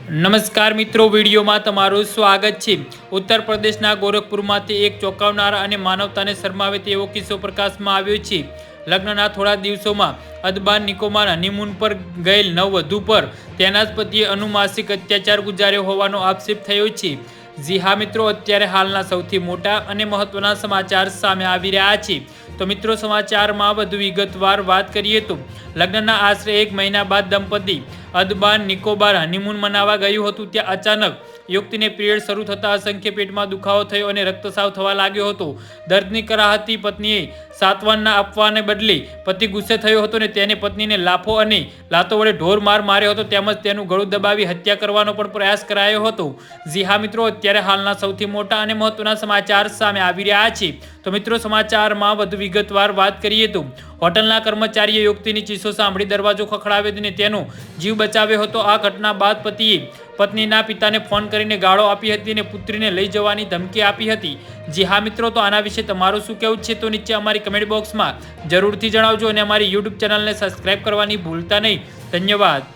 નમસ્કાર મિત્રો, વિડીયોમાં તમારું સ્વાગત છે। ઉત્તર પ્રદેશના ગોરખપુરમાંથી એક ચોંકાવનારા અને માનવતાને શરમાવે તેવો કિસ્સો પ્રકાશમાં આવ્યો છે। લગ્નના થોડા દિવસોમાં અંદમાન નિકોબાર હનીમૂન પર ગયેલ નવવધુ પર તેના જ પતિએ અનુમાસિક અત્યાચાર ગુજાર્યો હોવાનો આક્ષેપ થયો છે। જી હા મિત્રો, અત્યારે હાલના સૌથી મોટા અને મહત્વના સમાચાર સામે આવી રહ્યા છે। તો મિત્રો, સમાચારમાં વધુ વિગતવાર વાત કરીએ તો લગ્નના આશરે 1 મહિના બાદ દંપતી અંદમાન નિકોબાર હનીમૂન મનાવવા ગયું હતું। ત્યાં અચાનક યુવતીને પીરિયડ શરૂ થતાં અસંખ્ય પેટમાં દુખાવો થયો અને રક્તસ્રાવ થવા લાગ્યો હતો। દર્દની કરાહતી પત્નીએ સાંત્વના આપવાને બદલે પતિ ગુસ્સે થયો હતો અને તેને પત્નીને લાફો અને લાતો વડે ઢોર માર માર્યો હતો, તેમજ તેનું ગળું દબાવી હત્યા કરવાનો પણ પ્રયાસ કરાયો હતો। જી હા મિત્રો, અત્યારે હાલના સૌથી મોટા અને મહત્વના સમાચાર સામે આવી રહ્યા છે। તો મિત્રો, સમાચારમાં વધુ વિગતવાર વાત કરીએ તો હોટલના કર્મચારીએ યુવતીની ચીસો સાંભળી દરવાજો ખખડાવ્યો અને તેનો જીવ બચાવ્યો હતો। આ ઘટના બાદ પતિએ પત્નીના પિતાને ફોન કરીને ગાળો આપી હતી અને પુત્રીને લઈ જવાની ધમકી આપી હતી। જી હા મિત્રો, તો આના વિશે તમારું શું કહેવું છે તો નીચે અમારી કમેન્ટ બોક્સમાં જરૂરથી જણાવજો અને અમારી યુટ્યુબ ચેનલને સબસ્ક્રાઇબ કરવાની ભૂલતા નહીં। ધન્યવાદ।